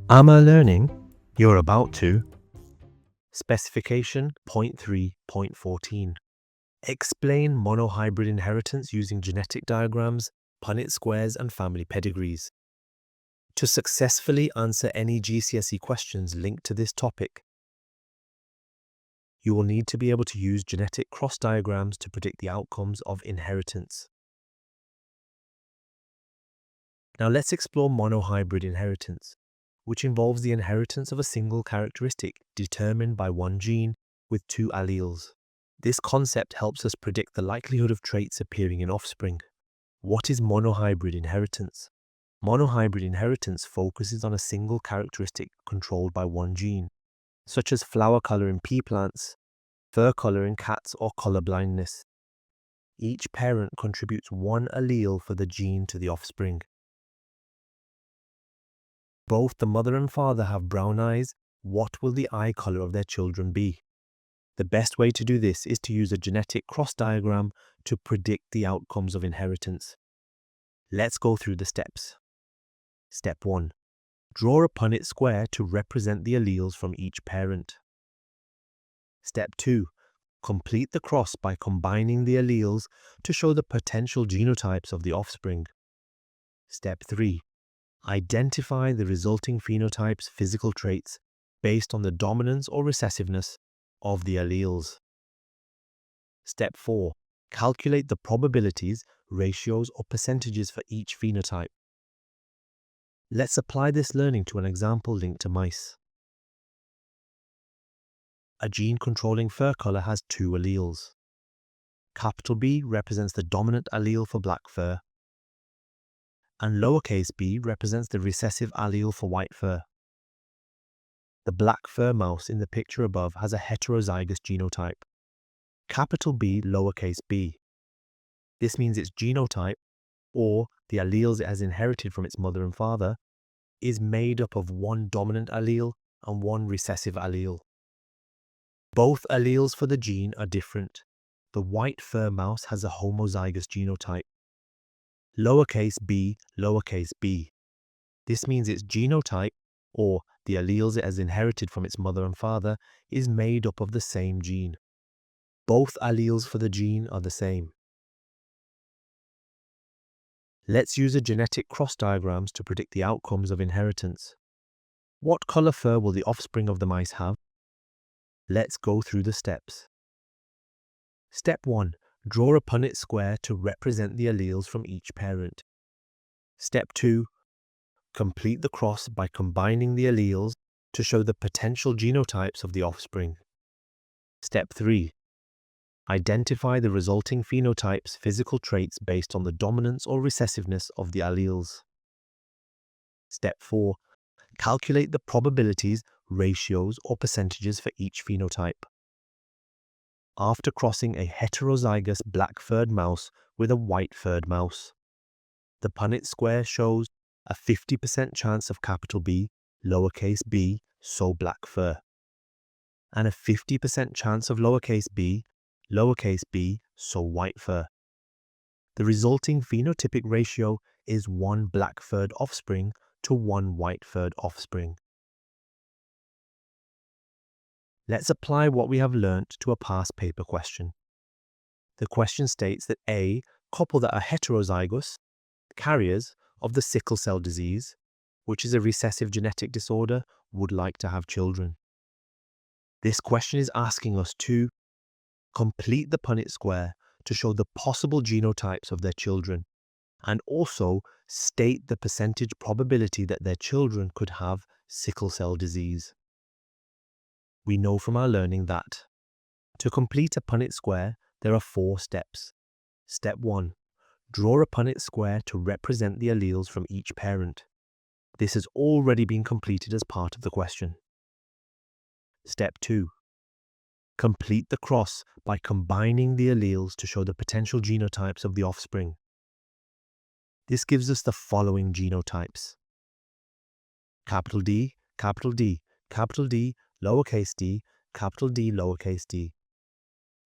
AMALearning, you're about to. Specification Point 3.14. Explain monohybrid inheritance using genetic diagrams, Punnett squares and family pedigrees. To successfully answer any GCSE questions linked to this topic, you will need to be able to use genetic cross diagrams to predict the outcomes of inheritance. Now let's explore monohybrid inheritance, which involves the inheritance of a single characteristic determined by one gene with two alleles. This concept helps us predict the likelihood of traits appearing in offspring. What is monohybrid inheritance? Monohybrid inheritance focuses on a single characteristic controlled by one gene, such as flower color in pea plants, fur color in cats, or color blindness. Each parent contributes one allele for the gene to the offspring. Both the mother and father have brown eyes. What will the eye color of their children be? The best way to do this is to use a genetic cross diagram to predict the outcomes of inheritance. Let's go through the steps. Step 1. Draw a Punnett square to represent the alleles from each parent. Step 2. Complete the cross by combining the alleles to show the potential genotypes of the offspring. Step 3. Identify the resulting phenotype's physical traits based on the dominance or recessiveness of the alleles. Step 4. Calculate the probabilities, ratios, or percentages for each phenotype. Let's apply this learning to an example linked to mice. A gene controlling fur color has two alleles. Capital B represents the dominant allele for black fur, and lowercase b represents the recessive allele for white fur. The black fur mouse in the picture above has a heterozygous genotype. Capital B, lowercase b. This means its genotype, or the alleles it has inherited from its mother and father, is made up of one dominant allele and one recessive allele. Both alleles for the gene are different. The white fur mouse has a homozygous genotype. Lowercase b, lowercase b. This means its genotype, or the alleles it has inherited from its mother and father, is made up of the same gene. Both alleles for the gene are the same. Let's use a genetic cross diagrams to predict the outcomes of inheritance. What color fur will the offspring of the mice have? Let's go through the steps. Step 1. Draw a Punnett square to represent the alleles from each parent. Step 2. Complete the cross by combining the alleles to show the potential genotypes of the offspring. Step 3. Identify the resulting phenotype's physical traits based on the dominance or recessiveness of the alleles. Step 4. Calculate the probabilities, ratios, or percentages for each phenotype. After crossing a heterozygous black-furred mouse with a white-furred mouse, the Punnett square shows a 50% chance of capital B, lowercase b, so black fur, and a 50% chance of lowercase b, so white fur. The resulting phenotypic ratio is one black-furred offspring to one white-furred offspring. Let's apply what we have learnt to a past paper question. The question states that a couple that are heterozygous, carriers of the sickle cell disease, which is a recessive genetic disorder, would like to have children. This question is asking us to complete the Punnett square to show the possible genotypes of their children, and also state the percentage probability that their children could have sickle cell disease. We know from our learning that to complete a Punnett square, there are 4 steps. Step 1. Draw a Punnett square to represent the alleles from each parent. This has already been completed as part of the question. Step 2. Complete the cross by combining the alleles to show the potential genotypes of the offspring. This gives us the following genotypes: capital D, capital D, capital D, lowercase d, capital D, lowercase d,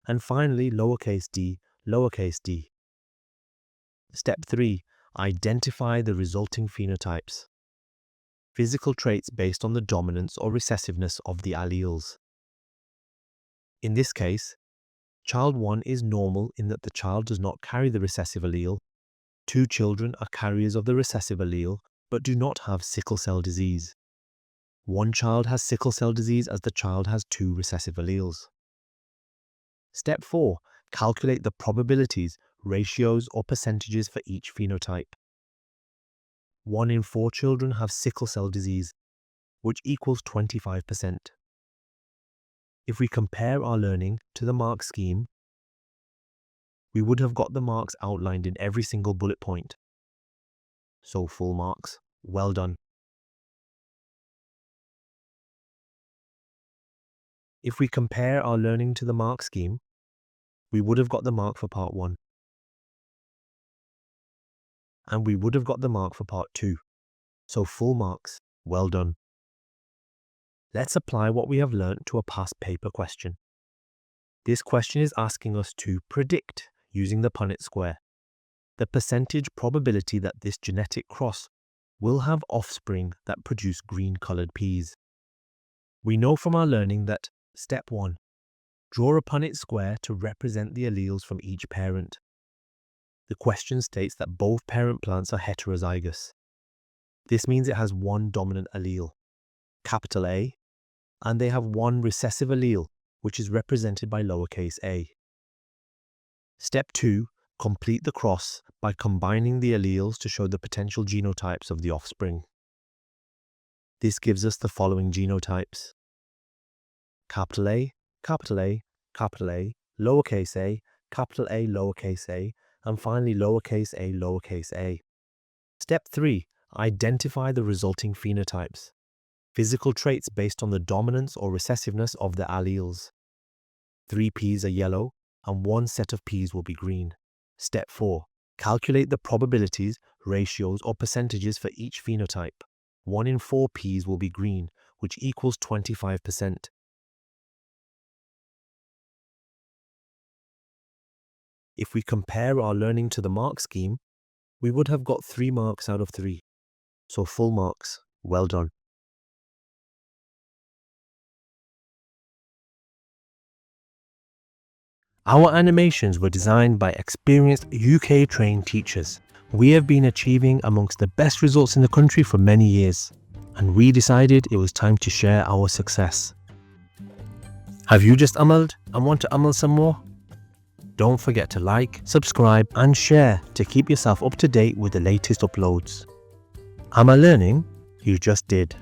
and finally lowercase d, lowercase d. Step 3. Identify the resulting phenotypes. physical traits based on the dominance or recessiveness of the alleles. In this case, child 1 is normal in that the child does not carry the recessive allele. 2 children are carriers of the recessive allele but do not have sickle cell disease. 1 child has sickle cell disease as the child has 2 recessive alleles. Step 4. Calculate the probabilities, ratios or percentages for each phenotype. 1 in 4 children have sickle cell disease, which equals 25%. If we compare our learning to the mark scheme, we would have got the marks outlined in every single bullet point. So full marks. Well done. If we compare our learning to the mark scheme, we would have got the mark for part 1. And we would have got the mark for part 2. So full marks. Well done. Let's apply what we have learnt to a past paper question. This question is asking us to predict, using the Punnett square, the percentage probability that this genetic cross will have offspring that produce green-coloured peas. We know from our learning that Step 1. Draw a Punnett square to represent the alleles from each parent. The question states that both parent plants are heterozygous. This means it has one dominant allele, capital A, and they have one recessive allele, which is represented by lowercase a. Step 2. Complete the cross by combining the alleles to show the potential genotypes of the offspring. This gives us the following genotypes: capital A, capital A, capital A, lowercase a, capital A, lowercase a, and finally lowercase a. Step 3. Identify the resulting phenotypes. Physical traits based on the dominance or recessiveness of the alleles. 3 peas are yellow and 1 set of peas will be green. Step 4. Calculate the probabilities, ratios or percentages for each phenotype. 1 in 4 peas will be green, which equals 25%. If we compare our learning to the mark scheme, we would have got 3 marks out of 3. So full marks. Well done. Our animations were designed by experienced UK-trained teachers. We have been achieving amongst the best results in the country for many years, and we decided it was time to share our success. Have you just AMALed and want to AMAL some more? Don't forget to like, subscribe and share to keep yourself up to date with the latest uploads. AMALearning, you just did.